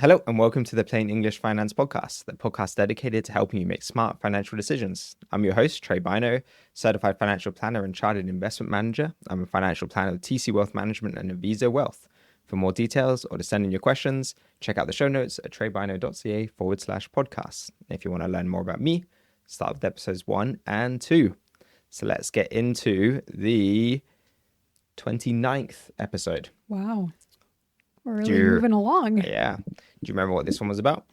Hello and welcome to the Plain English Finance Podcast, the podcast dedicated to helping you make smart financial decisions. I'm your host, Trey Bino, certified financial planner and chartered investment manager. I'm a financial planner with TC Wealth Management and Aviso Wealth. For more details or to send in your questions, check out the show notes at treybino.ca/podcasts. If you want to learn more about me, start with episodes 1 and 2. So let's get into the 29th episode. Wow. We're really moving along. Yeah. Do you remember what this one was about?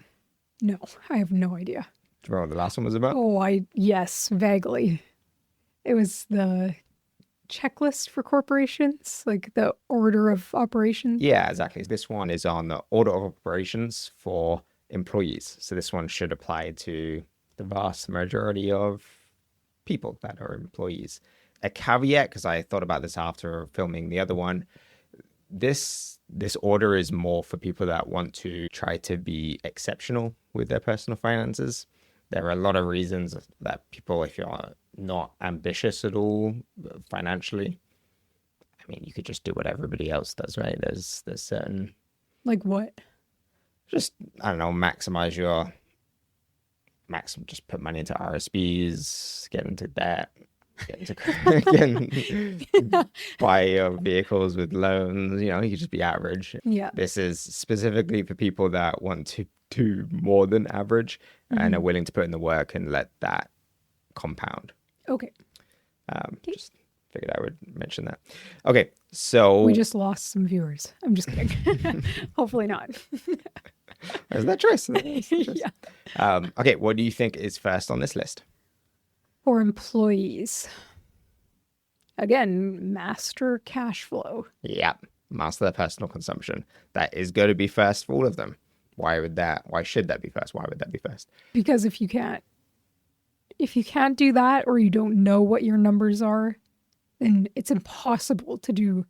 No, I have no idea. Do you remember what the last one was about? Yes, vaguely. It was the checklist for corporations, like the order of operations. Yeah, exactly. This one is on the order of operations for employees. So this one should apply to the vast majority of people that are employees. A caveat, because I thought about this after filming the other one, this order is more for people that want to try to be exceptional with their personal finances. There are a lot of reasons that people, if you're not ambitious at all financially, I mean, you could just do what everybody else does, right? There's certain... Like what? Just, I don't know, just put money into RRSPs, get into debt, buy vehicles with loans, you could just be average. Yeah. This is specifically for people that want to do more than average and are willing to put in the work and let that compound. Okay. Just figured I would mention that. Okay, so... We just lost some viewers. I'm just kidding. Hopefully not. Is that choice? Yeah. Okay, what do you think is first on this list? For employees. Again, master cash flow. Yep, master their personal consumption. That is going to be first for all of them. Why should that be first? Why would that be first? Because if you can't do that, or you don't know what your numbers are, then it's impossible to do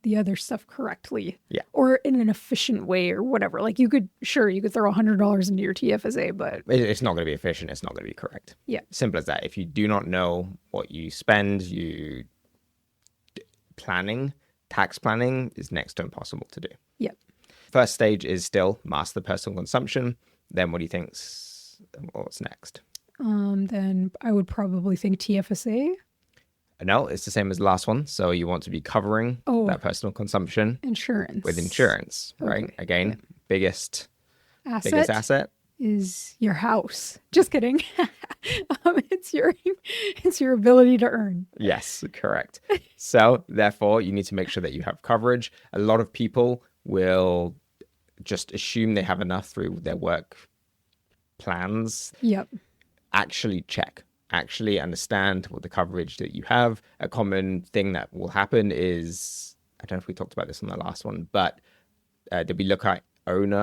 the other stuff correctly. Yeah. Or in an efficient way or whatever. Like you could throw $100 into your TFSA, but It's not going to be efficient. It's not going to be correct. Yeah. Simple as that. If you do not know what you spend, tax planning is next to impossible to do. Yep. First stage is still master personal consumption. Then what do you think's what's next? Then I would probably think TFSA. No, it's the same as the last one. So you want to be covering that personal consumption insurance with insurance, right? Okay. Again, biggest asset is your house. Just kidding. It's your ability to earn. Yes, correct. So therefore, you need to make sure that you have coverage. A lot of people will just assume they have enough through their work plans. Yep. Actually check. Actually understand what the coverage that you have. A common thing that will happen is, I don't know if we talked about this on the last one, but did we look at own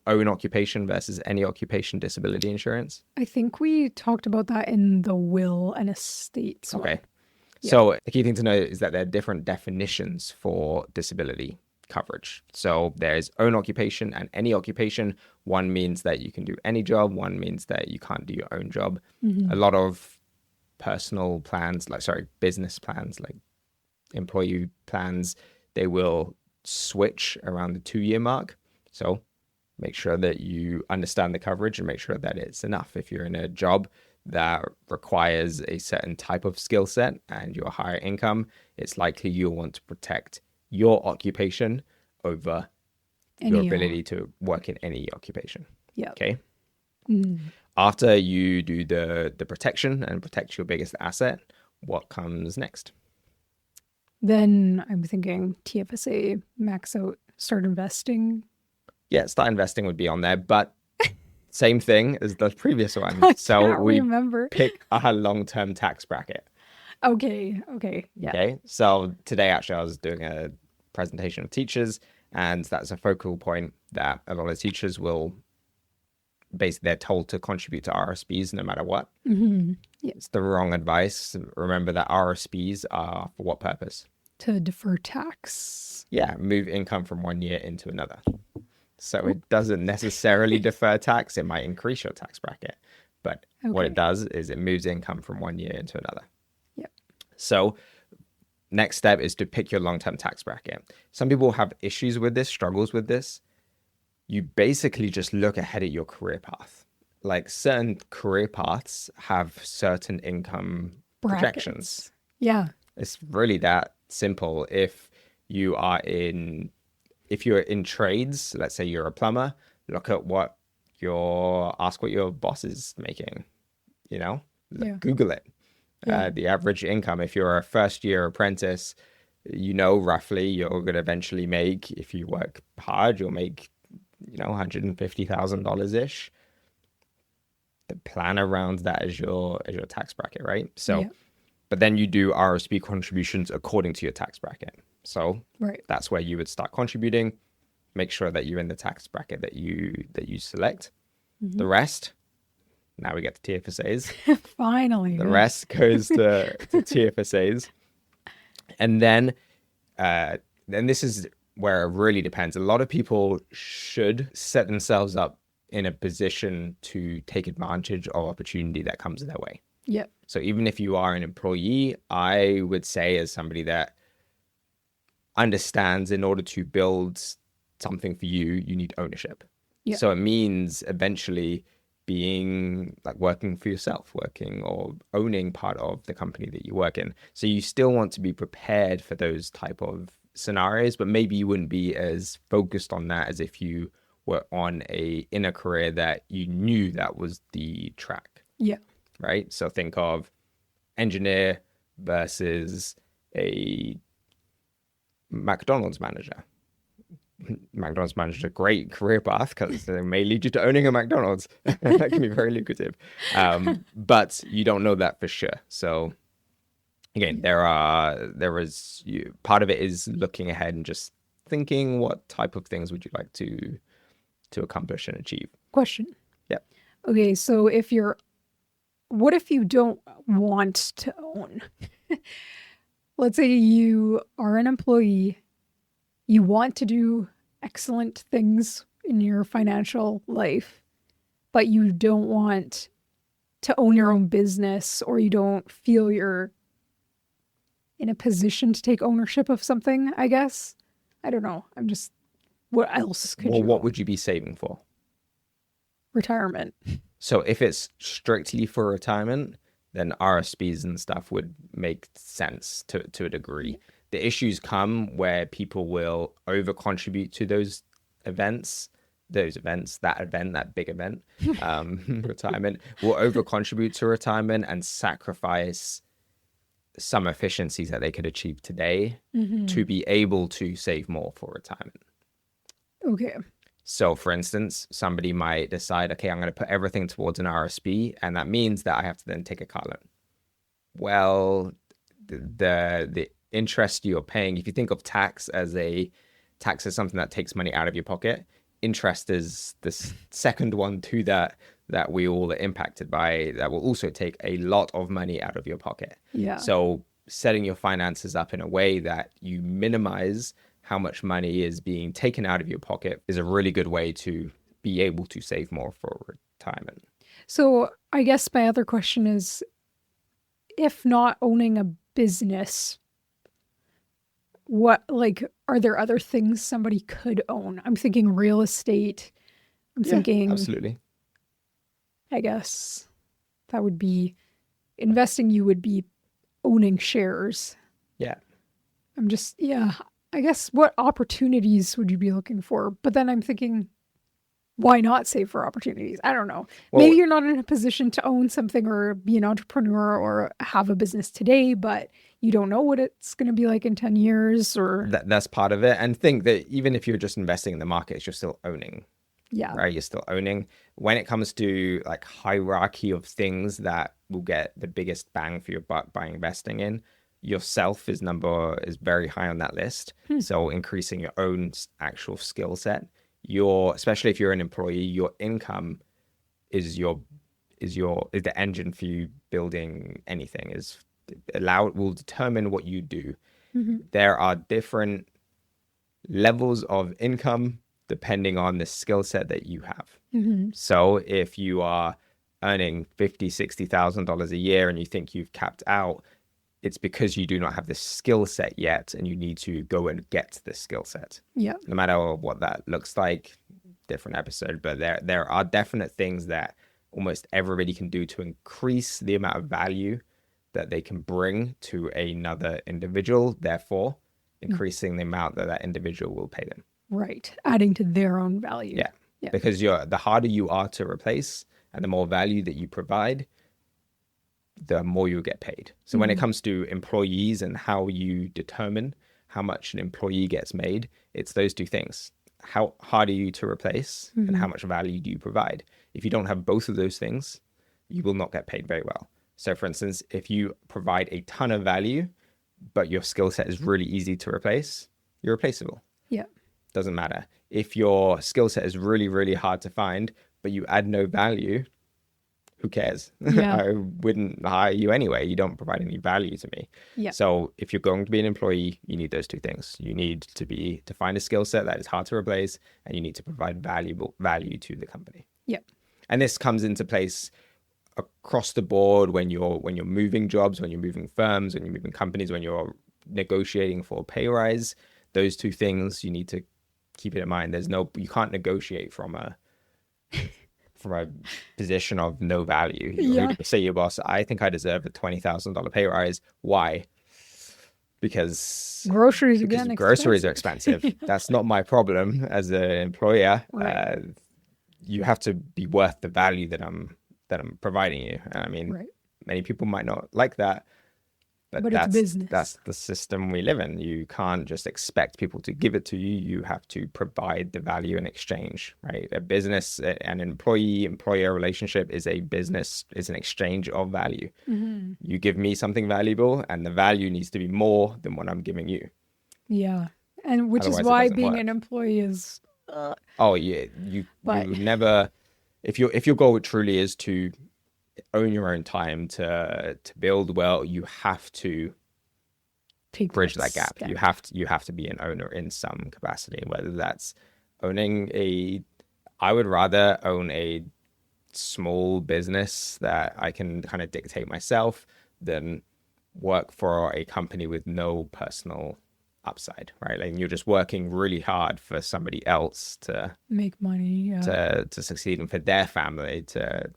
occupation versus any occupation disability insurance? I think we talked about that in the will and estates. Okay. Yeah. So the key thing to know is that there are different definitions for disability coverage. So there's own occupation and any occupation. One means that you can do any job. One means that you can't do your own job. A lot of business plans, like employee plans, they will switch around the 2-year mark. So make sure that you understand the coverage and make sure that it's enough. If you're in a job that requires a certain type of skill set and you're higher income, it's likely you'll want to protect your occupation over your ability to work in any occupation. Yeah. Okay. After you do the protection and protect your biggest asset, what comes next? Then I'm thinking TFSA, max out, start investing. Yeah, start investing would be on there, but same thing as the previous one. I So can't remember. Pick a long-term tax bracket. Okay. Yeah. Okay. So today, actually, I was doing a presentation of teachers, and that's a focal point that a lot of teachers will basically, they're told to contribute to RRSPs no matter what. Yeah. It's the wrong advice. Remember that RRSPs are for what purpose? To defer tax. Yeah, move income from one year into another. So it doesn't necessarily defer tax. It might increase your tax bracket. But what it does is it moves income from one year into another. Yep. So next step is to pick your long-term tax bracket. Some people have issues with this, struggles with this. you basically just look ahead at your career path. Like certain career paths have certain income projections. Brackets. Yeah. It's really that simple. If you're in trades, let's say you're a plumber, look at ask what your boss is making, you know, Yeah. Google it. Yeah. The average income, if you're a first year apprentice, you know, roughly you're going to eventually make, if you work hard, you'll make, you know, $150,000 ish. The plan around that is your tax bracket, right? So, Yeah. but then you do RRSP contributions according to your tax bracket. So Right. that's where you would start contributing. Make sure that you're in the tax bracket that you select. The rest, now we get to TFSAs. Finally. The rest goes to TFSAs. And then this is where it really depends. A lot of people should set themselves up in a position to take advantage of opportunity that comes their way. Yep. So even if you are an employee, I would say, as somebody that understands, in order to build something for you, you need ownership. Yep. So it means eventually being like working for yourself, working or owning part of the company that you work in. So you still want to be prepared for those type of scenarios, but maybe you wouldn't be as focused on that as if you were in a career that you knew that was the track. Yeah. Right. So think of engineer versus a McDonald's manager. McDonald's manager, great career path because they may lead you to owning a McDonald's. That can be very lucrative. But you don't know that for sure. So again, part of it is looking ahead and just thinking, what type of things would you like to accomplish and achieve? Question. Yep. Okay, so what if you don't want to own? Let's say you are an employee, you want to do excellent things in your financial life, but you don't want to own your own business, or you don't feel you're in a position to take ownership of something, I guess. I don't know. What else could you? What would you be saving for? Retirement. So if it's strictly for retirement, then RSPs and stuff would make sense to a degree. The issues come where people will over contribute to those events, that big event, retirement, will over contribute to retirement and sacrifice some efficiencies that they could achieve today to be able to save more for retirement. Okay. So, for instance, somebody might decide, okay, I'm going to put everything towards an RSP, and that means that I have to then take a car loan. Well, the interest you're paying, if you think of tax as something that takes money out of your pocket, interest is the second one to that we all are impacted by, that will also take a lot of money out of your pocket. Yeah. So setting your finances up in a way that you minimize how much money is being taken out of your pocket is a really good way to be able to save more for retirement. So I guess my other question is, if not owning a business, are there other things somebody could own? I'm thinking real estate. I'm thinking, absolutely. I guess that would be investing. You would be owning shares. Yeah. I guess what opportunities would you be looking for? But then I'm thinking, why not save for opportunities? I don't know. Well, maybe you're not in a position to own something or be an entrepreneur or have a business today, but you don't know what it's going to be like in 10 years or... That's part of it. And think that even if you're just investing in the markets, you're still owning. Yeah. Right? You're still owning. When it comes to like hierarchy of things that will get the biggest bang for your buck by investing in, yourself is very high on that list. So increasing your own actual skill set, especially if you're an employee, your income is the engine for you building anything. Will determine what you do. There are different levels of income depending on the skill set that you have. So if you are earning $50,000-$60,000 a year and you think you've capped out, it's because you do not have the skill set yet, and you need to go and get the skill set. Yeah. No matter what that looks like, different episode, but there are definite things that almost everybody can do to increase the amount of value that they can bring to another individual, therefore increasing the amount that that individual will pay them. Right. Adding to their own value. Yeah. Because the harder you are to replace and the more value that you provide, the more you get paid. So when it comes to employees and how you determine how much an employee gets made, it's those two things. How hard are you to replace and how much value do you provide? If you don't have both of those things, you will not get paid very well. So for instance, if you provide a ton of value, but your skill set is really easy to replace, you're replaceable. Yeah. Doesn't matter. If your skill set is really, really hard to find, but you add no value, who cares? Yeah. I wouldn't hire you anyway. You don't provide any value to me. Yeah. So if you're going to be an employee, you need those two things. You need to find a skill set that is hard to replace, and you need to provide value to the company. Yeah. And this comes into place across the board when you're moving jobs, when you're moving firms, when you're moving companies, when you're negotiating for a pay rise. Those two things you need to keep it in mind. You can't negotiate from a position of no value. You say to your boss, I think I deserve a $20,000 pay rise. Why? Because groceries are expensive. That's not my problem as an employer. Right. You have to be worth the value that I'm providing you. And I mean, many people might not like that, but it's business. That's the system we live in. You can't just expect people to give it to you. You have to provide the value in exchange, right? A business, an employee-employer relationship is an exchange of value. Mm-hmm. You give me something valuable, and the value needs to be more than what I'm giving you. Yeah, and which is why being an employee is. You never. If your goal truly is to own your own time, to build well, you have to bridge that gap. You have to be an owner in some capacity, whether that's I would rather own a small business that I can kind of dictate myself than work for a company with no personal upside, right? Like you're just working really hard for somebody else to make money, to succeed, and for their family to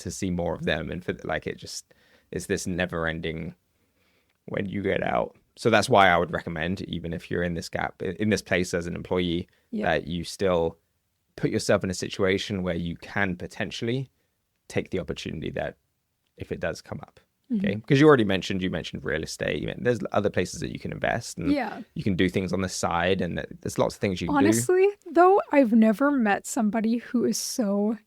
see more of them, and for it's this never ending when you get out. So that's why I would recommend, even if you're in this place as an employee, that you still put yourself in a situation where you can potentially take the opportunity that if it does come up. Okay, because you mentioned real estate. There's other places that you can invest, and you can do things on the side, and there's lots of things you can do. Honestly, though, I've never met somebody who is so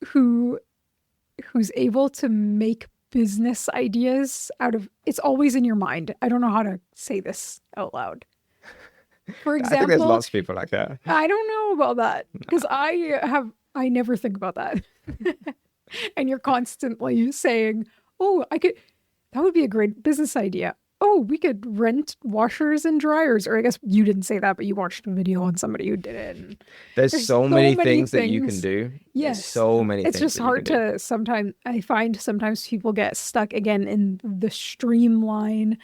who's able to make business ideas out of. It's always in your mind. I don't know how to say this out loud. For example, I think there's lots of people like that. I don't know about that because I never think about that. And you're constantly saying, that would be a great business idea. Oh, we could rent washers and dryers. Or I guess you didn't say that, but you watched a video on somebody who did it. And there's so many things that you can do. Yes. There's so many things. It's just hard to I find sometimes people get stuck again in the streamline.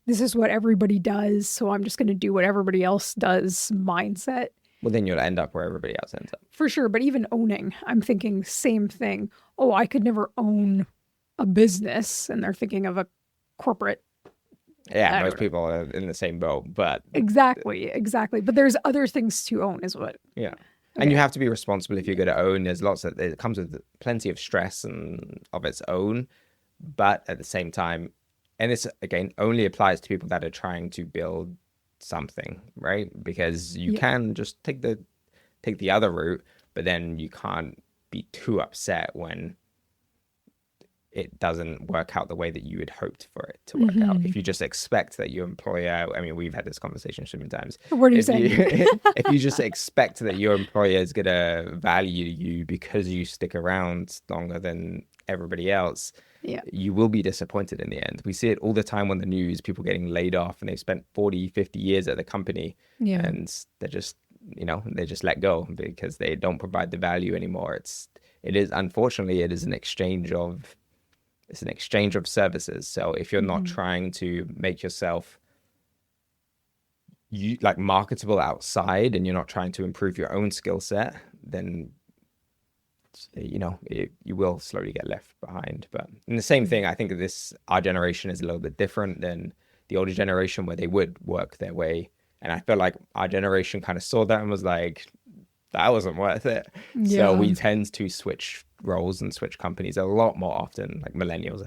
This is what everybody does, so I'm just going to do what everybody else does mindset. Well, then you'll end up where everybody else ends up. For sure. But even owning, I'm thinking same thing. Oh, I could never own a business. And they're thinking of a corporate. Yeah, most people are in the same boat. But Exactly. But there's other things to own is what. Yeah. Okay. And you have to be responsible if you're going to own. There's it comes with plenty of stress and of its own. But at the same time, and this, again, only applies to people that are trying to build something, right? Because you can just take the other route, but then you can't be too upset when it doesn't work out the way that you had hoped for it to work out. If you just expect that your employer, we've had this conversation so many times. What are you saying? If you just expect that your employer is going to value you because you stick around longer than everybody else, you will be disappointed in the end. We see it all the time on the news, people getting laid off and they've spent 40, 50 years at the company and they're just, they just let go because they don't provide the value anymore. Unfortunately, it is an exchange of services. So if you're not trying to make yourself, you like marketable outside and you're not trying to improve your own skill set, then you will slowly get left behind. But in the same thing, I think our generation is a little bit different than the older generation where they would work their way. And I feel like our generation kind of saw that and was like, that wasn't worth it. So we tend to switch roles and switch companies a lot more often. Like millennials,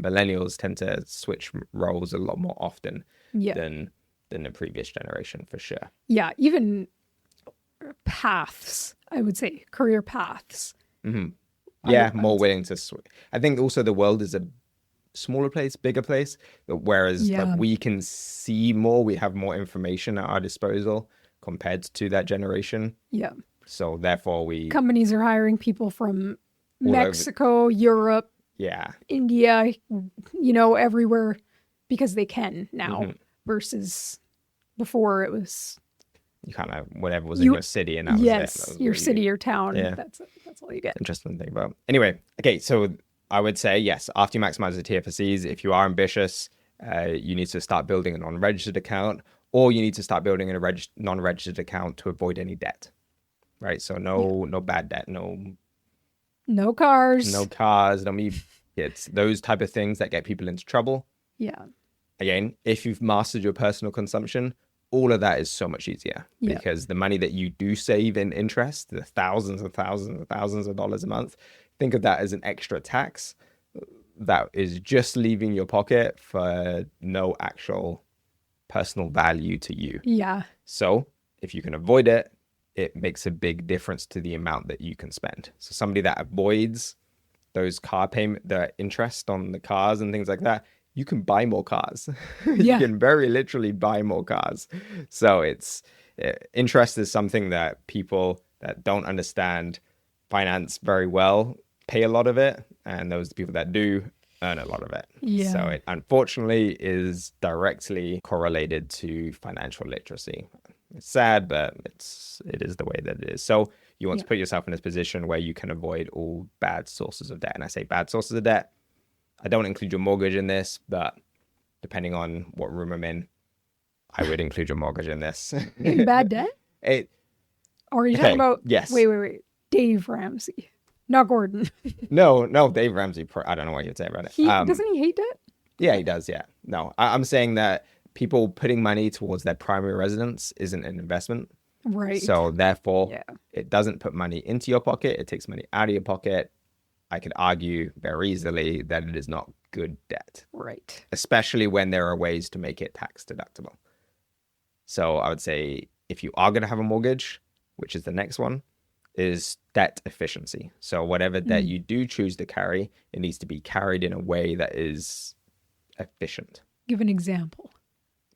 millennials tend to switch roles a lot more often than the previous generation, for sure. Yeah, even paths, I would say, career paths. Yeah, more willing to switch. I think also the world is a smaller place, bigger place, whereas like we can see more, we have more information at our disposal compared to that generation. Yeah. So therefore companies are hiring people from Mexico, Europe, India, everywhere because they can now versus before it was you kind of whatever was in your city and that was that was your city or town. Yeah. That's all you get. Interesting thing about. Anyway, okay, so I would say yes, after you maximize the TFSAs, if you are ambitious, you need to start building a non-registered account, or you need to start building a non-registered account to avoid any debt. Right? So no bad debt, no cars, no kids, those type of things that get people into trouble. Yeah. Again, if you've mastered your personal consumption, all of that is so much easier because the money that you do save in interest, the thousands and thousands and thousands of dollars a month, think of that as an extra tax that is just leaving your pocket for no actual personal value to you. Yeah. So if you can avoid it, it makes a big difference to the amount that you can spend. So somebody that avoids those car payment, the interest on the cars and things like that, you can buy more cars. You can very literally buy more cars. So interest is something that people that don't understand finance very well pay a lot of it. And those people that do earn a lot of it. Yeah. So it unfortunately is directly correlated to financial literacy. It's sad, but it is the way that it is. So you want to put yourself in this position where you can avoid all bad sources of debt. And I say bad sources of debt, I don't include your mortgage in this, but depending on what room I'm in, I would include your mortgage in this. Bad debt? Or are you talking about? Yes. Wait. Dave Ramsey, not Gordon. No, Dave Ramsey. I don't know what you'd say about it. Doesn't he hate debt? Yeah, he does. Yeah. No, I'm saying that people putting money towards their primary residence isn't an investment. Right. So therefore, it doesn't put money into your pocket. It takes money out of your pocket. I could argue very easily that it is not good debt. Right. Especially when there are ways to make it tax deductible. So I would say if you are going to have a mortgage, which is the next one, is debt efficiency. So whatever debt you do choose to carry, it needs to be carried in a way that is efficient. Give an example.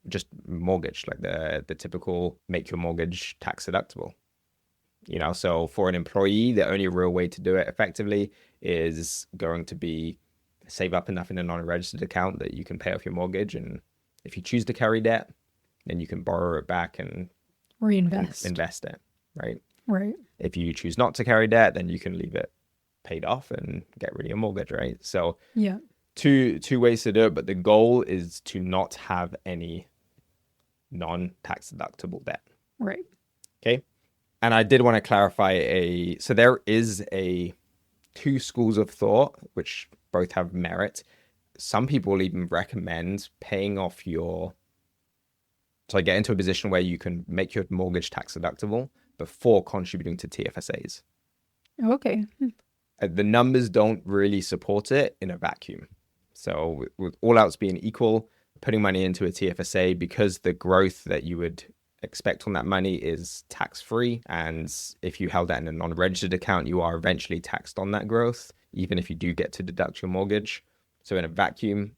Just mortgage, like the typical make your mortgage tax deductible. So for an employee, the only real way to do it effectively is going to be save up enough in a non-registered account that you can pay off your mortgage. And if you choose to carry debt, then you can borrow it back and invest it, right? Right. If you choose not to carry debt, then you can leave it paid off and get rid of your mortgage, right? So two ways to do it, but the goal is to not have any non-tax deductible debt. Right. Okay. And I did want to clarify so there is two schools of thought, which both have merit. Some people even recommend paying off so get into a position where you can make your mortgage tax deductible before contributing to TFSAs. Okay. The numbers don't really support it in a vacuum. So with all else being equal, putting money into a TFSA, because the growth that you would expect on that money is tax-free. And if you held that in a non-registered account, you are eventually taxed on that growth, even if you do get to deduct your mortgage. So in a vacuum,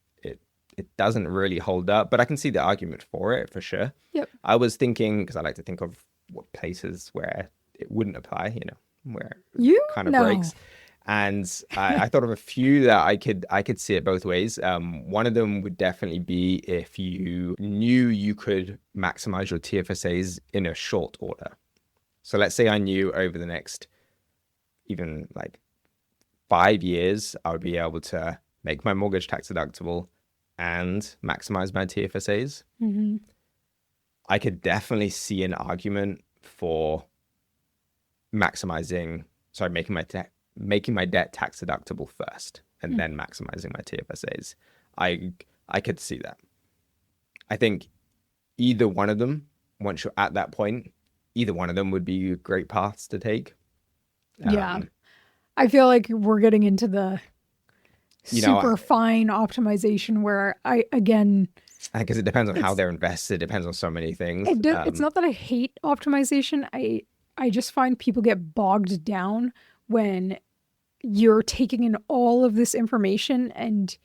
it doesn't really hold up, but I can see the argument for it for sure. Yep. I was thinking, because I like to think of what places where it wouldn't apply, where it kind of breaks. And I thought of a few that I could see it both ways. One of them would definitely be if you knew you could maximize your TFSAs in a short order. So let's say I knew over the next even like 5 years, I would be able to make my mortgage tax deductible and maximize my TFSAs. Mm-hmm. I could definitely see an argument for making my debt tax deductible first and then maximizing my TFSAs. I could see that. I think either one of them, once you're at that point, either one of them would be great paths to take. Yeah. I feel like we're getting into the super fine optimization where because it depends on how they're invested. It depends on so many things. It's not that I hate optimization. I just find people get bogged down when you're taking in all of this information and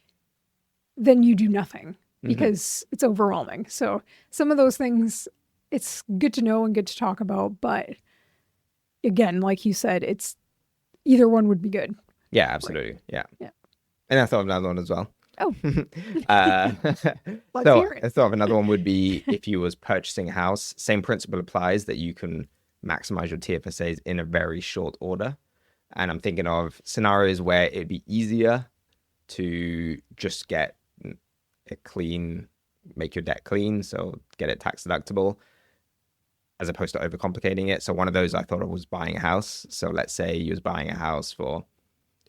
then you do nothing because it's overwhelming. So some of those things, it's good to know and good to talk about. But again, like you said, it's either one would be good. Yeah, absolutely. Right. Yeah. And I thought of another one as well. Oh. So I thought of another one would be if you was purchasing a house, same principle applies that you can maximize your TFSAs in a very short order. And I'm thinking of scenarios where it'd be easier to just get make your debt clean, so get it tax deductible, as opposed to overcomplicating it. So one of those I thought of was buying a house. So let's say you was buying a house for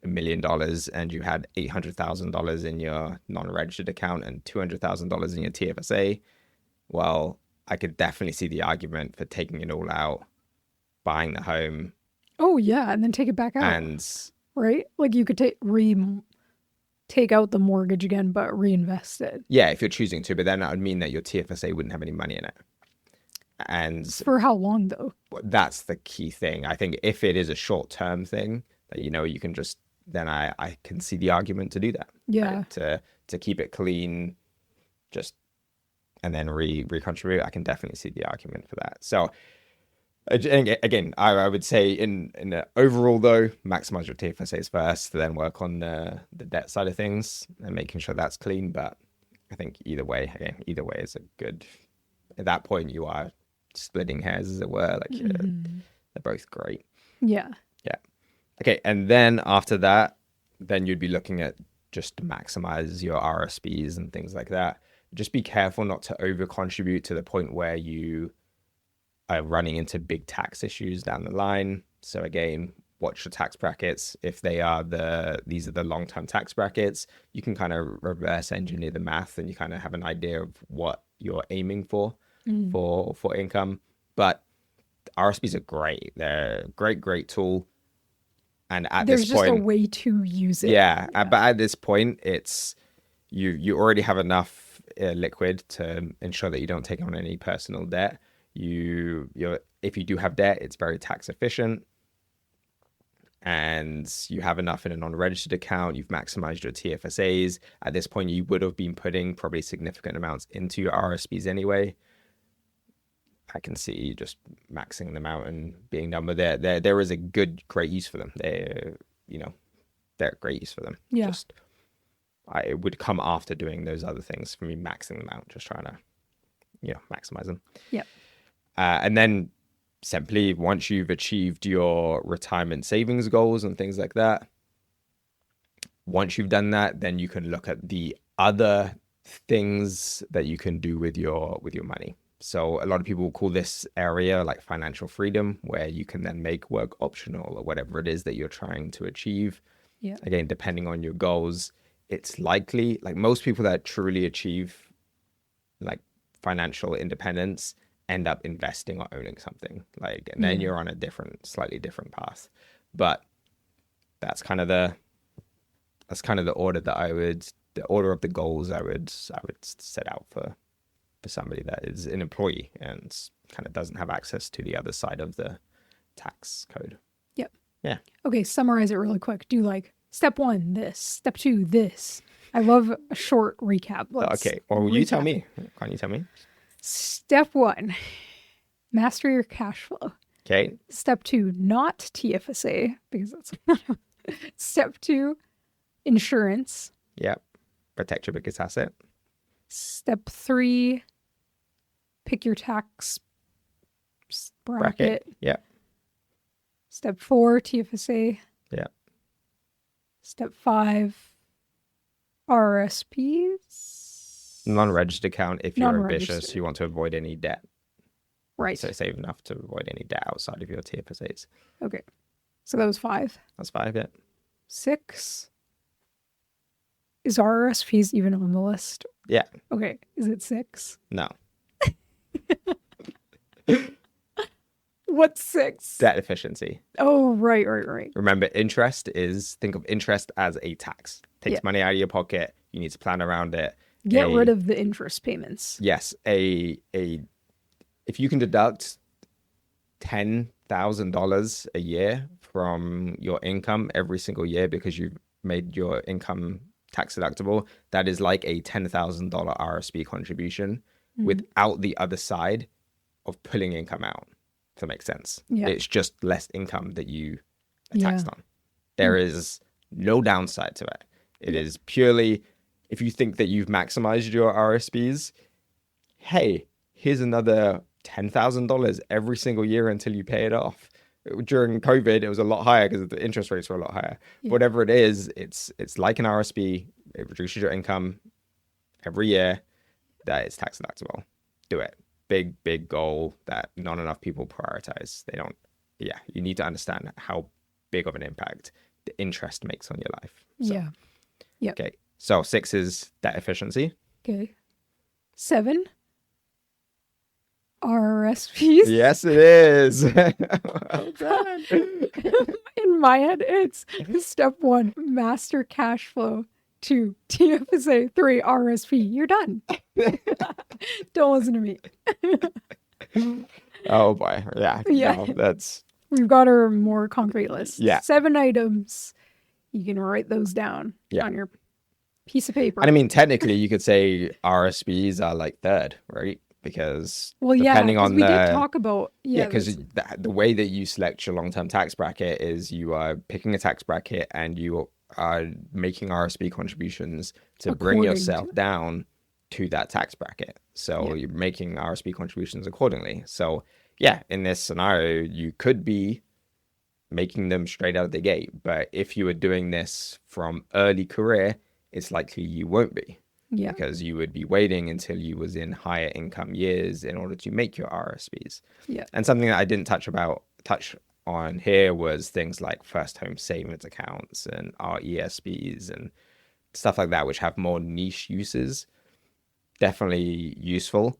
$1 million and you had $800,000 in your non-registered account and $200,000 in your TFSA. Well, I could definitely see the argument for taking it all out, buying the home. Oh yeah, and then take it back out. And right, like you could take out the mortgage again, but reinvest it. Yeah, if you're choosing to, but then that would mean that your TFSA wouldn't have any money in it. And for how long though? That's the key thing. I think if it is a short-term thing that you can just, then I can see the argument to do that. Yeah. Right? To keep it clean, just and then recontribute. I can definitely see the argument for that. So again, I would say in the overall though, maximize your TFSAs first, then work on the debt side of things and making sure that's clean. But I think either way is a good. At that point, you are splitting hairs, as it were. Like they're both great. Yeah. Yeah. Okay, and then after that, then you'd be looking at just to maximize your RRSPs and things like that. Just be careful not to over contribute to the point where you are running into big tax issues down the line. So again, watch your tax brackets. If these are the long-term tax brackets, you can kind of reverse engineer the math and you kind of have an idea of what you're aiming for income. But RRSPs are great. They're a great tool. And at there's this point, just a way to use it. Yeah, but at this point, it's you already have enough liquid to ensure that you don't take on any personal debt. If you do have debt, it's very tax efficient, and you have enough in a non-registered account. You've maximized your TFSAs. At this point, you would have been putting probably significant amounts into your RRSPs anyway. I can see just maxing them out and being done with it. There is a great use for them. They're great use for them. Yeah. I would come after doing those other things for me, maxing them out, just trying to, maximize them. Yep. And then simply once you've achieved your retirement savings goals and things like that, once you've done that, then you can look at the other things that you can do with your money. So a lot of people will call this area like financial freedom, where you can then make work optional or whatever it is that you're trying to achieve. Yeah. Again, depending on your goals, it's likely, like most people that truly achieve like financial independence end up investing or owning something, like, and then you're on a slightly different path. But that's kind of the order that the order of the goals I would set out for somebody that is an employee and kind of doesn't have access to the other side of the tax code. Yep. Yeah. Okay, summarize it really quick. Do like step 1, this, step 2, this. I love a short recap. Okay. Or you tell me. Can't you tell me? Step 1, master your cash flow. Okay. Step 2, not TFSA, because that's Step 2, insurance. Yep. Protect your biggest asset. Step 3, pick your tax bracket. Yep. Step 4, TFSA. Yep. Step 5, RRSPs. Non-registered account if you're ambitious, you want to avoid any debt. Right. So save enough to avoid any debt outside of your TFSAs. Okay. So that was 5. That's 5, yeah. 6. Is RRSPs even on the list? Yeah. Okay. Is it 6? No. What's 6? Debt efficiency. Oh, right. Remember, think of interest as a tax. Takes money out of your pocket. You need to plan around it. Get rid of the interest payments. Yes. If you can deduct $10,000 a year from your income every single year because you've made your income tax deductible, that is like a $10,000 RRSP contribution without the other side of pulling income out. If that makes sense. Yeah. It's just less income that you are taxed on. There is no downside to it. It is purely, if you think that you've maximized your RRSPs, hey, here's another $10,000 every single year until you pay it off. During COVID, it was a lot higher because the interest rates were a lot higher. Yeah. Whatever it is, it's like an RRSP. It reduces your income every year. That is tax deductible. Do it. Big goal that not enough people prioritize. You need to understand how big of an impact the interest makes on your life. So, yeah. Yeah. Okay. So 6 is debt efficiency. Okay. 7. RRSPs. Yes, it is. Well done. In my head, it's step 1, master cash flow. 2, TFSA. 3, RRSP. You're done. Don't listen to me. Oh boy. Yeah. Yeah. No, that's. We've got our more concrete list. Yeah. 7 items. You can write those down on your piece of paper. And I mean, technically, you could say RSPs are like third, right? Because depending on we did talk about because the way that you select your long-term tax bracket is you are picking a tax bracket and you are making RSP contributions to bring yourself down to that tax bracket. So you're making RSP contributions accordingly. So yeah, in this scenario, you could be making them straight out of the gate. But if you were doing this from early career, it's likely you won't be. Yeah. Because you would be waiting until you was in higher income years in order to make your RRSPs. Yeah. And something that I didn't touch on here was things like first home savings accounts and RESPs and stuff like that, which have more niche uses. Definitely useful.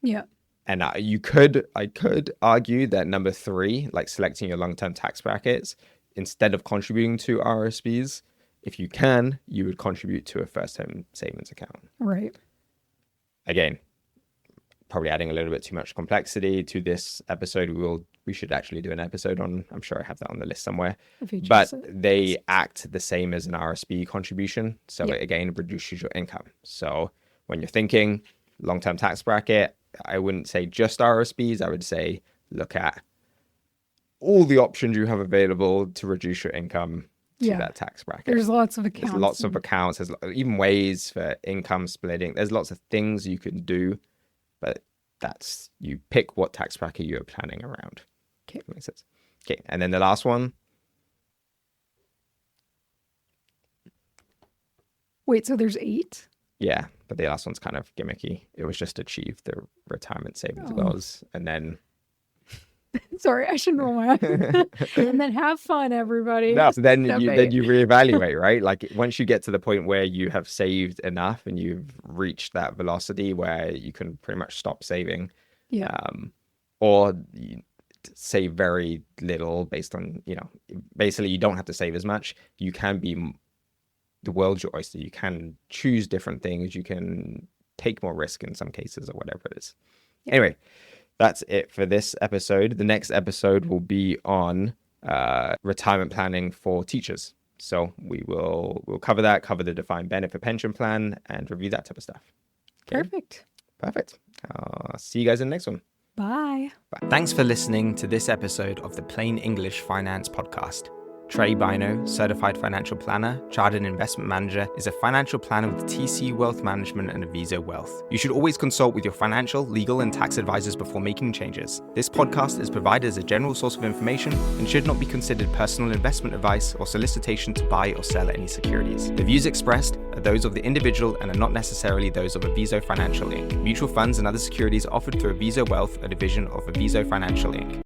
Yeah. And I could argue that number 3, like selecting your long-term tax brackets, instead of contributing to RRSPs, if you can, you would contribute to a first home savings account. Right. Again, probably adding a little bit too much complexity to this episode. We should actually do an episode on, I'm sure I have that on the list somewhere, but they act the same as an RSP contribution. So it again reduces your income. So when you're thinking long-term tax bracket, I wouldn't say just RSPs. I would say look at all the options you have available to reduce your income to that tax bracket. There's lots of accounts. There's lots of accounts. There's even ways for income splitting. There's lots of things you can do, but you pick what tax bracket you're planning around. Okay. That makes sense. Okay. And then the last one. Wait, so there's 8? Yeah, but the last one's kind of gimmicky. It was just achieve the retirement savings goals, and then. Sorry, I shouldn't roll my eyes. And then have fun, everybody. No, so then you reevaluate, right? Like once you get to the point where you have saved enough and you've reached that velocity where you can pretty much stop saving, or you save very little based on, basically you don't have to save as much. You can be the world's your oyster. You can choose different things. You can take more risk in some cases or whatever it is. Yeah. Anyway, that's it for this episode. The next episode will be on retirement planning for teachers. So we'll cover the defined benefit pension plan and review that type of stuff. Okay? Perfect. See you guys in the next one. Bye. Thanks for listening to this episode of the Plain English Finance Podcast. Trey Bino, Certified Financial Planner, Chartered Investment Manager, is a financial planner with TC Wealth Management and Aviso Wealth. You should always consult with your financial, legal, and tax advisors before making changes. This podcast is provided as a general source of information and should not be considered personal investment advice or solicitation to buy or sell any securities. The views expressed are those of the individual and are not necessarily those of Aviso Financial Inc. Mutual funds and other securities offered through Aviso Wealth, a division of Aviso Financial Inc.